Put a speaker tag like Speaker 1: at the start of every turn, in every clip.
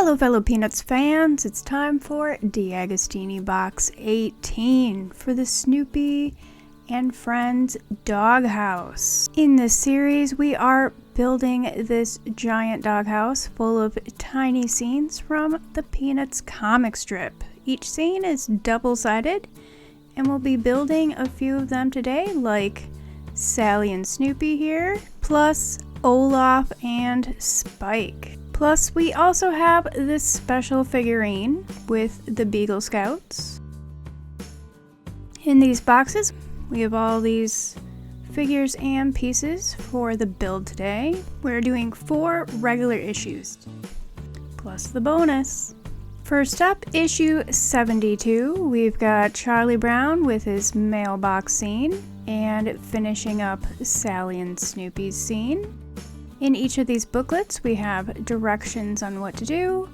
Speaker 1: Hello fellow Peanuts fans, it's time for DeAgostini Box 18 for the Snoopy and Friends Doghouse. In this series, we are building this giant doghouse full of tiny scenes from the Peanuts comic strip. Each scene is double-sided, and we'll be building a few of them today, like Sally and Snoopy here, plus Olaf and Spike. Plus, we also have this special figurine with the Beagle Scouts. In these boxes, we have all these figures and pieces for the build today. We're doing 4 regular issues, plus the bonus. First up, issue 72. We've got Charlie Brown with his mailbox scene, and finishing up Sally and Snoopy's scene. In each of these booklets, we have directions on what to do,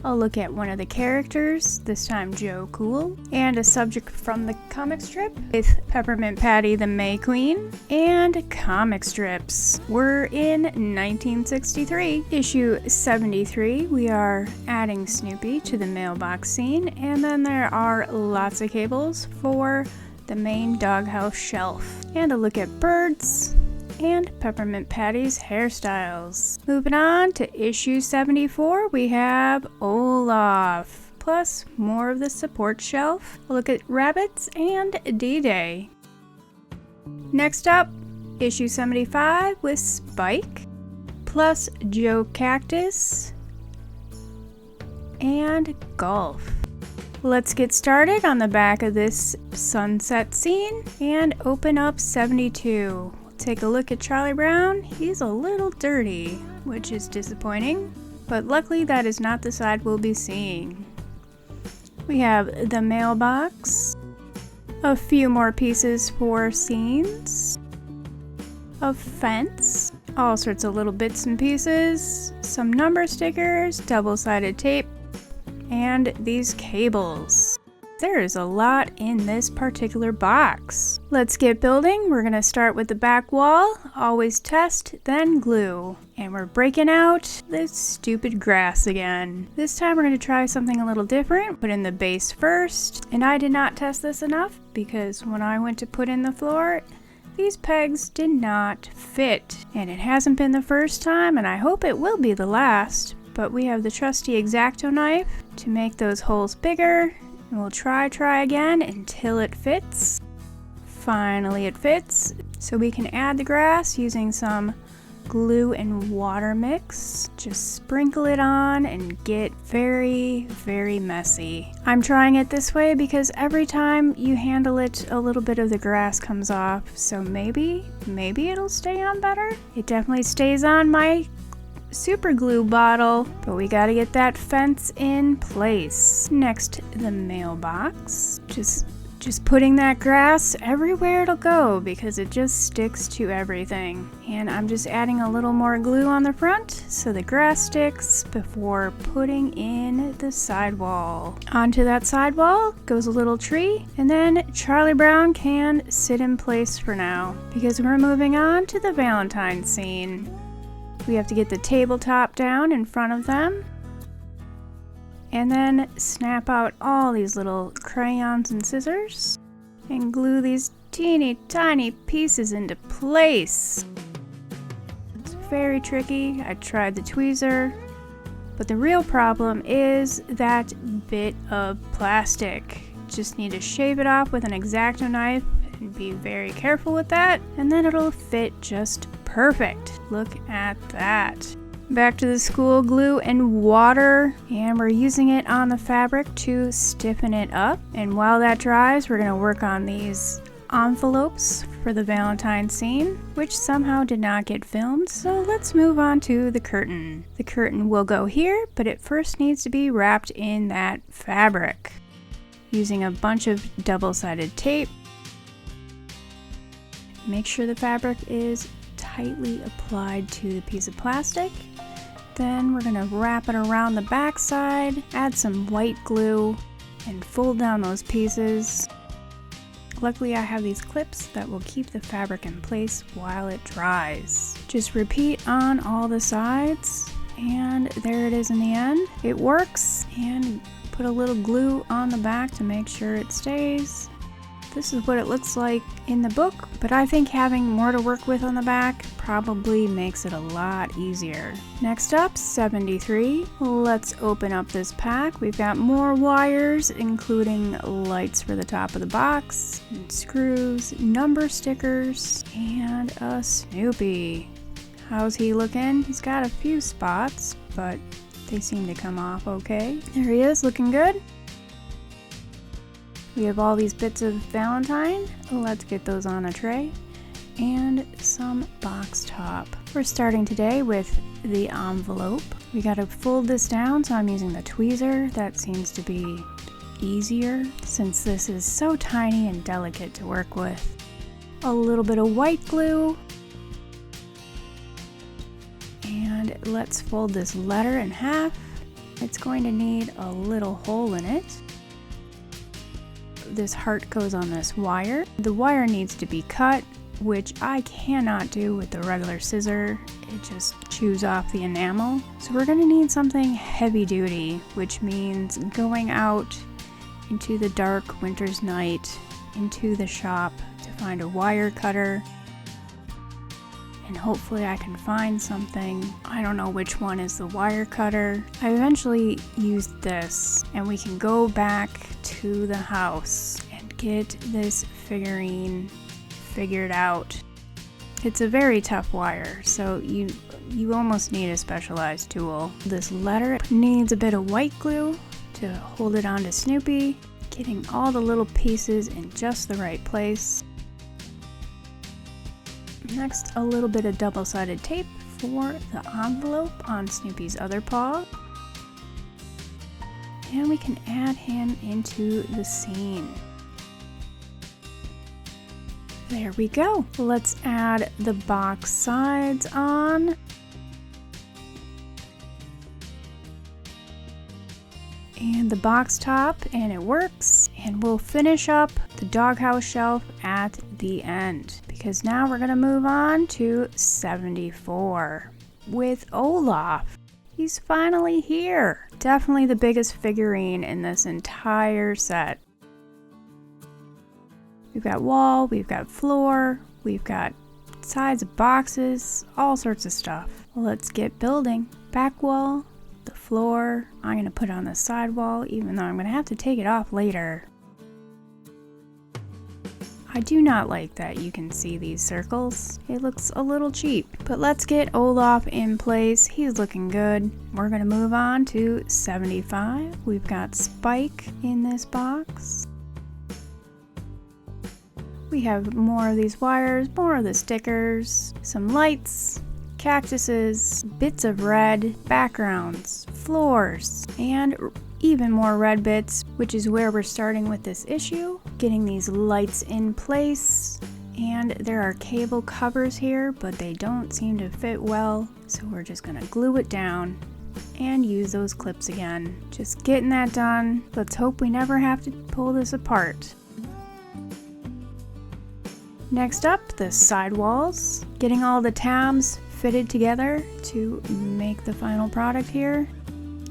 Speaker 1: a look at one of the characters, this time Joe Cool, and a subject from the comic strip with Peppermint Patty the May Queen, and comic strips. We're in 1963. Issue 73, we are adding Snoopy to the mailbox scene, and then there are lots of cables for the main doghouse shelf. And a look at birds, and Peppermint Patty's hairstyles. Moving on to issue 74, we have Olaf, plus more of the support shelf. A look at rabbits and D-Day. Next up, issue 75 with Spike, plus Joe Cactus and Golf. Let's get started on the back of this sunset scene and open up 72. Take a look at Charlie Brown. He's a little dirty, which is disappointing, but luckily that is not the side we'll be seeing. We have the mailbox, a few more pieces for scenes, a fence, all sorts of little bits and pieces, some number stickers, double-sided tape, and these cables. There is a lot in this particular box. Let's get building. We're gonna start with the back wall. Always test, then glue. And we're breaking out this stupid grass again. This time we're gonna try something a little different. Put in the base first. And I did not test this enough because when I went to put in the floor, these pegs did not fit. And it hasn't been the first time, and I hope it will be the last. But we have the trusty X-Acto knife to make those holes bigger. And we'll try again until it fits. Finally it fits. So we can add the grass using some glue and water mix. Just sprinkle it on and get very, very messy. I'm trying it this way because every time you handle it, a little bit of the grass comes off. So maybe it'll stay on better. It definitely stays on my super glue bottle, but we gotta get that fence in place. Next, the mailbox. Just putting that grass everywhere it'll go because it just sticks to everything. And I'm just adding a little more glue on the front so the grass sticks before putting in the sidewall. Onto that sidewall goes a little tree, and then Charlie Brown can sit in place for now because we're moving on to the Valentine scene. We have to get the tabletop down in front of them, and then snap out all these little crayons and scissors and glue these teeny tiny pieces into place. It's very tricky. I tried the tweezer, but the real problem is that bit of plastic. Just need to shave it off with an X-Acto knife and be very careful with that, and then it'll fit just perfect. Look at that. Back to the school glue and water, and we're using it on the fabric to stiffen it up. And while that dries, we're gonna work on these envelopes for the Valentine scene, which somehow did not get filmed. So let's move on to the curtain. The curtain will go here, but it first needs to be wrapped in that fabric. Using a bunch of double-sided tape. Make sure the fabric is tightly applied to the piece of plastic. Then we're gonna wrap it around the back side, add some white glue, and fold down those pieces. Luckily I have these clips that will keep the fabric in place while it dries. Just repeat on all the sides And there it is in the end. It works, and put a little glue on the back to make sure it stays. This is what it looks like in the book, but I think having more to work with on the back probably makes it a lot easier. Next up, 73. Let's open up this pack. We've got more wires, including lights for the top of the box, and screws, number stickers, and a Snoopy. How's he looking? He's got a few spots, but they seem to come off okay. There he is, looking good. We have all these bits of Valentine. Let's get those on a tray. And some box top. We're starting today with the envelope. We gotta fold this down, so I'm using the tweezer. That seems to be easier since this is so tiny and delicate to work with. A little bit of white glue. And let's fold this letter in half. It's going to need a little hole in it. This heart goes on this wire. The wire needs to be cut, which I cannot do with the regular scissor. It just chews off the enamel. So we're gonna need something heavy duty, which means going out into the dark winter's night, into the shop to find a wire cutter. And hopefully I can find something. I don't know which one is the wire cutter. I eventually used this, and we can go back to the house and get this figurine figured out. It's a very tough wire, so you almost need a specialized tool. This letter needs a bit of white glue to hold it onto Snoopy, getting all the little pieces in just the right place. Next, a little bit of double-sided tape for the envelope on Snoopy's other paw. And we can add him into the scene. There we go. Let's add the box sides on. And the box top, and it works. And we'll finish up the doghouse shelf at the end, because now we're gonna move on to 74 with Olaf. He's finally here. Definitely the biggest figurine in this entire set. We've got wall, we've got floor, we've got sides of boxes, all sorts of stuff. Let's get building. Back wall, the floor. I'm gonna put it on the side wall, even though I'm gonna have to take it off later. I do not like that you can see these circles. It looks a little cheap. But let's get Olaf in place. He's looking good. We're gonna move on to 75. We've got Spike in this box. We have more of these wires, more of the stickers, some lights, cactuses, bits of red, backgrounds, floors, and even more red bits, which is where we're starting with this issue. Getting these lights in place, and there are cable covers here, but they don't seem to fit well, so we're just gonna glue it down and use those clips again. Just getting that done. Let's hope we never have to pull this apart. Next up, the sidewalls. Getting all the tabs fitted together to make the final product here.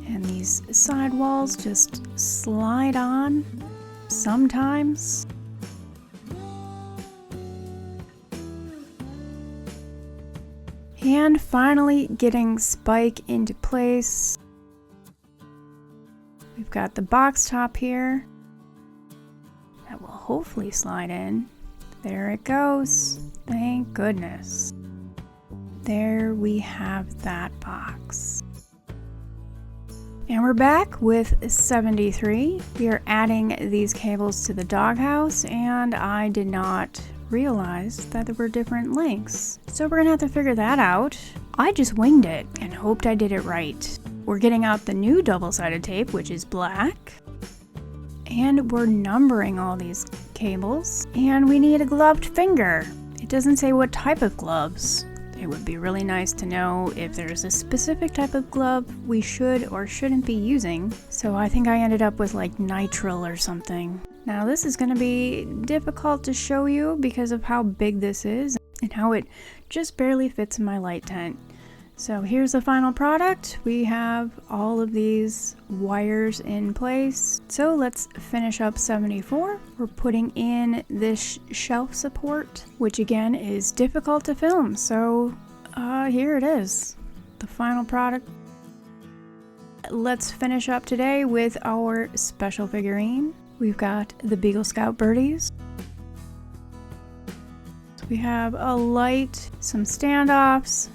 Speaker 1: And these sidewalls just slide on sometimes. And finally getting Spike into place. We've got the box top here. That will hopefully slide in. There it goes. Thank goodness. There we have that box. And we're back with 73. We are adding these cables to the doghouse, and I did not realize that there were different lengths. So we're gonna have to figure that out. I just winged it and hoped I did it right. We're getting out the new double-sided tape, which is black. And we're numbering all these cables. And we need a gloved finger. It doesn't say what type of gloves. It would be really nice to know if there's a specific type of glove we should or shouldn't be using. So I think I ended up with like nitrile or something. Now this is going to be difficult to show you because of how big this is and how it just barely fits in my light tent. So here's the final product. We have all of these wires in place. So let's finish up 74. We're putting in this shelf support, which again is difficult to film. So here it is, the final product. Let's finish up today with our special figurine. We've got the Beagle Scout birdies. So we have a light, some standoffs,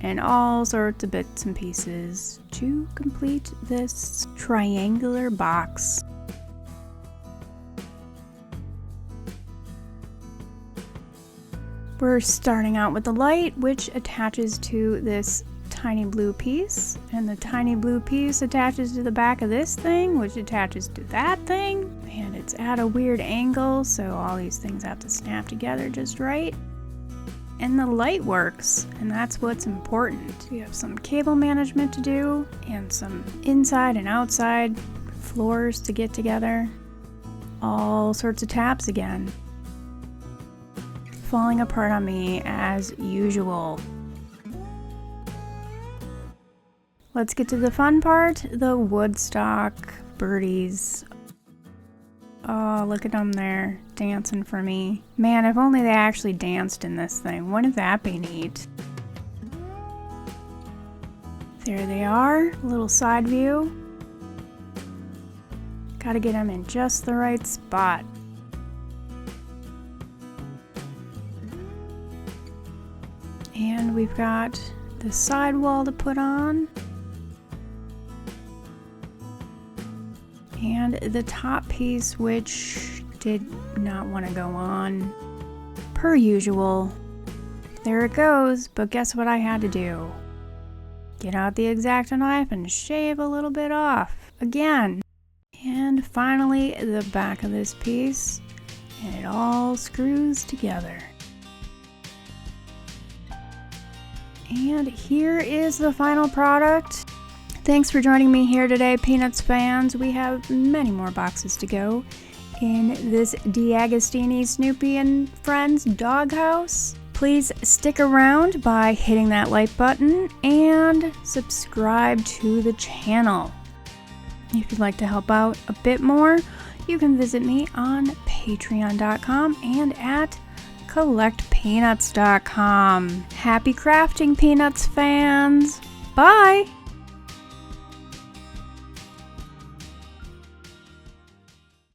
Speaker 1: and all sorts of bits and pieces to complete this triangular box. We're starting out with the light, which attaches to this tiny blue piece, and the tiny blue piece attaches to the back of this thing, which attaches to that thing, and it's at a weird angle, so all these things have to snap together just right. And the light works, and that's what's important. We have some cable management to do and some inside and outside floors to get together. All sorts of tabs again. Falling apart on me as usual. Let's get to the fun part, the Woodstock birdies. Oh, look at them there, dancing for me. Man, if only they actually danced in this thing. Wouldn't that be neat? There they are, a little side view. Gotta get them in just the right spot. And we've got the sidewall to put on. And the top piece, which did not want to go on. Per usual. There it goes, but guess what I had to do? Get out the X-Acto knife and shave a little bit off. Again. And finally, the back of this piece. And it all screws together. And here is the final product. Thanks for joining me here today, Peanuts fans. We have many more boxes to go in this DeAgostini Snoopy and Friends Doghouse. Please stick around by hitting that like button and subscribe to the channel. If you'd like to help out a bit more, you can visit me on Patreon.com and at CollectPeanuts.com. Happy crafting, Peanuts fans! Bye!